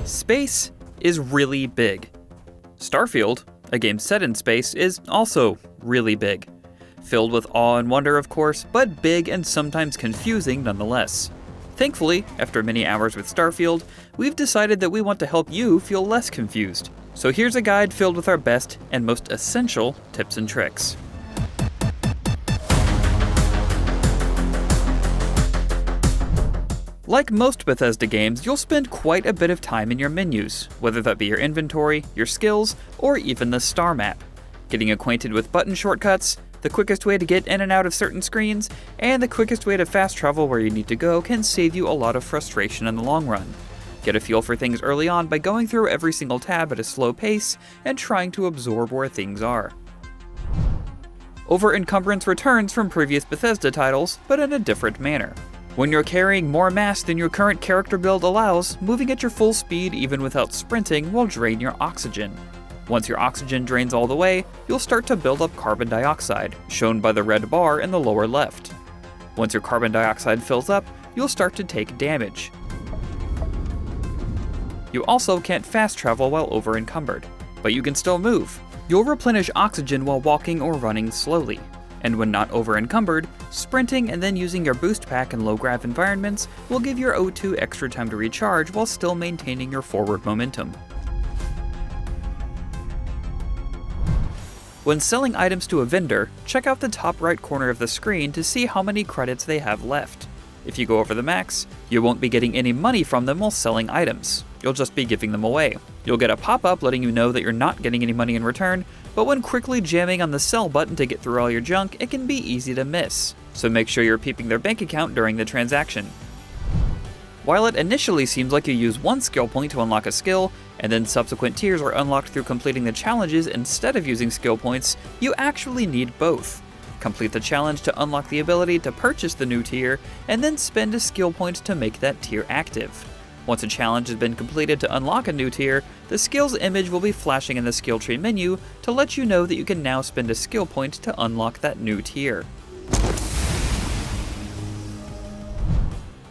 Space is really big. Starfield, a game set in space, is also really big. Filled with awe and wonder, of course, but big and sometimes confusing nonetheless. Thankfully, after many hours with Starfield, we've decided that we want to help you feel less confused. So here's a guide filled with our best and most essential tips and tricks. Like most Bethesda games, you'll spend quite a bit of time in your menus, whether that be your inventory, your skills, or even the star map. Getting acquainted with button shortcuts, the quickest way to get in and out of certain screens, and the quickest way to fast travel where you need to go can save you a lot of frustration in the long run. Get a feel for things early on by going through every single tab at a slow pace and trying to absorb where things are. Encumbrance returns from previous Bethesda titles, but in a different manner. When you're carrying more mass than your current character build allows, moving at your full speed even without sprinting will drain your oxygen. Once your oxygen drains all the way, you'll start to build up carbon dioxide, shown by the red bar in the lower left. Once your carbon dioxide fills up, you'll start to take damage. You also can't fast travel while over-encumbered, but you can still move. You'll replenish oxygen while walking or running slowly. And when not over-encumbered, sprinting and then using your boost pack in low-grav environments will give your O2 extra time to recharge while still maintaining your forward momentum. When selling items to a vendor, check out the top right corner of the screen to see how many credits they have left. If you go over the max, you won't be getting any money from them while selling items. You'll just be giving them away. You'll get a pop-up letting you know that you're not getting any money in return, but when quickly jamming on the sell button to get through all your junk, it can be easy to miss. So make sure you're peeping their bank account during the transaction. While it initially seems like you use one skill point to unlock a skill, and then subsequent tiers are unlocked through completing the challenges instead of using skill points, you actually need both. Complete the challenge to unlock the ability to purchase the new tier, and then spend a skill point to make that tier active. Once a challenge has been completed to unlock a new tier, the skills image will be flashing in the skill tree menu to let you know that you can now spend a skill point to unlock that new tier.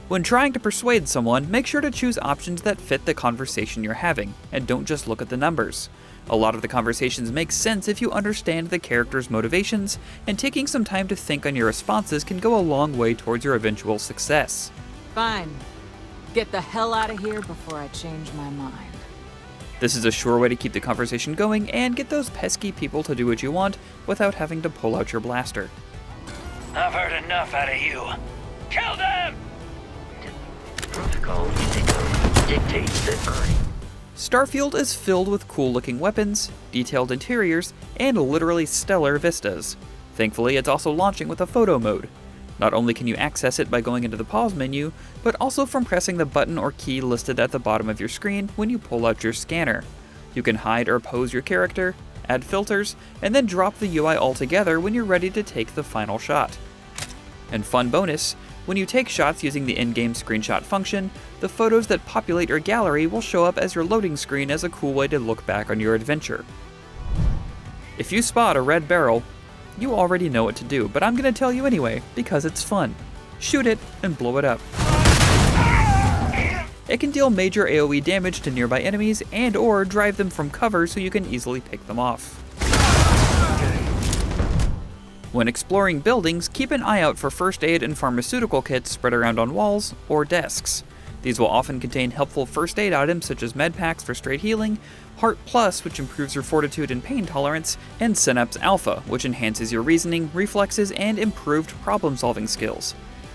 When trying to persuade someone, make sure to choose options that fit the conversation you're having, and don't just look at the numbers. A lot of the conversations make sense if you understand the character's motivations, and taking some time to think on your responses can go a long way towards your eventual success. Fine. Get the hell out of here before I change my mind. This is a sure way to keep the conversation going and get those pesky people to do what you want without having to pull out your blaster. I've heard enough out of you. Kill them! Protocol dictates that I... Starfield is filled with cool-looking weapons, detailed interiors, and literally stellar vistas. Thankfully, it's also launching with a photo mode. Not only can you access it by going into the pause menu, but also from pressing the button or key listed at the bottom of your screen when you pull out your scanner. You can hide or pose your character, add filters, and then drop the UI altogether when you're ready to take the final shot. And fun bonus, when you take shots using the in-game screenshot function, the photos that populate your gallery will show up as your loading screen as a cool way to look back on your adventure. If you spot a red barrel, you already know what to do, but I'm going to tell you anyway, because it's fun. Shoot it and blow it up. It can deal major AoE damage to nearby enemies and or drive them from cover so you can easily pick them off. When exploring buildings, keep an eye out for first aid and pharmaceutical kits spread around on walls or desks. These will often contain helpful first aid items such as med packs for straight healing, Heart Plus, which improves your fortitude and pain tolerance, and Synapse Alpha, which enhances your reasoning, reflexes, and improved problem-solving skills.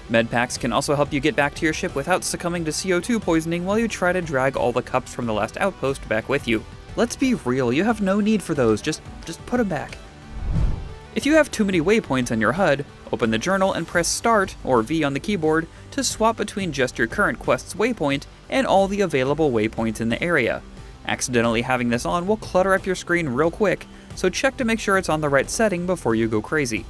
Med packs can also help you get back to your ship without succumbing to CO2 poisoning while you try to drag all the cups from the last outpost back with you. Let's be real, you have no need for those, just put them back. If you have too many waypoints on your HUD, open the journal and press Start, or V on the keyboard, to swap between just your current quest's waypoint and all the available waypoints in the area. Accidentally having this on will clutter up your screen real quick, so check to make sure it's on the right setting before you go crazy.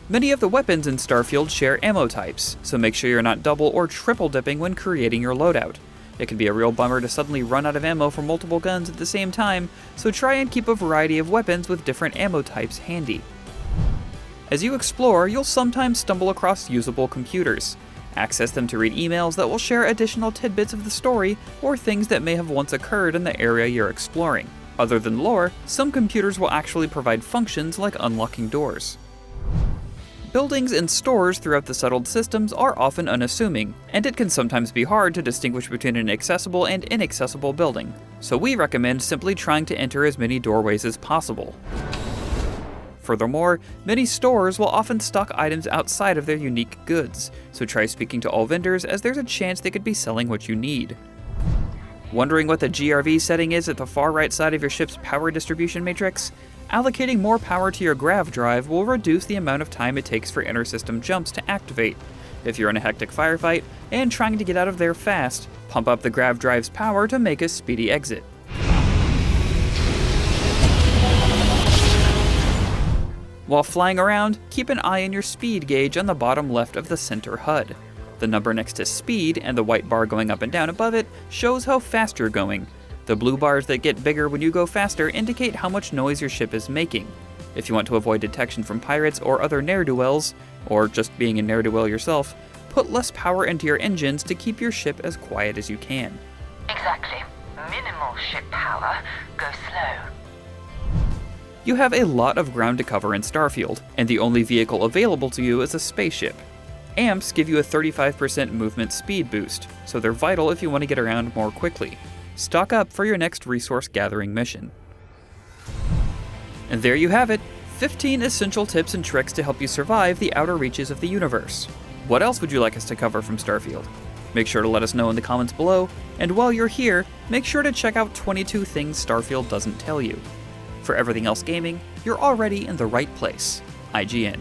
Many of the weapons in Starfield share ammo types, so make sure you're not double or triple dipping when creating your loadout. It can be a real bummer to suddenly run out of ammo for multiple guns at the same time, so try and keep a variety of weapons with different ammo types handy. As you explore, you'll sometimes stumble across usable computers. Access them to read emails that will share additional tidbits of the story or things that may have once occurred in the area you're exploring. Other than lore, some computers will actually provide functions like unlocking doors. Buildings and stores throughout the settled systems are often unassuming, and it can sometimes be hard to distinguish between an accessible and inaccessible building, so we recommend simply trying to enter as many doorways as possible. Furthermore, many stores will often stock items outside of their unique goods, so try speaking to all vendors as there's a chance they could be selling what you need. Wondering what the GRV setting is at the far right side of your ship's power distribution matrix? Allocating more power to your grav drive will reduce the amount of time it takes for inter-system jumps to activate. If you're in a hectic firefight and trying to get out of there fast, pump up the grav drive's power to make a speedy exit. While flying around, keep an eye on your speed gauge on the bottom left of the center HUD. The number next to speed and the white bar going up and down above it shows how fast you're going. The blue bars that get bigger when you go faster indicate how much noise your ship is making. If you want to avoid detection from pirates or other ne'er-do-wells, or just being a ne'er-do-well yourself, put less power into your engines to keep your ship as quiet as you can. Exactly. Minimal ship power. Go slow. You have a lot of ground to cover in Starfield, and the only vehicle available to you is a spaceship. Amps give you a 35% movement speed boost, so they're vital if you want to get around more quickly. Stock up for your next resource gathering mission. And there you have it, 15 essential tips and tricks to help you survive the outer reaches of the universe. What else would you like us to cover from Starfield? Make sure to let us know in the comments below, and while you're here, make sure to check out 22 things Starfield doesn't tell you. For everything else gaming, you're already in the right place. IGN.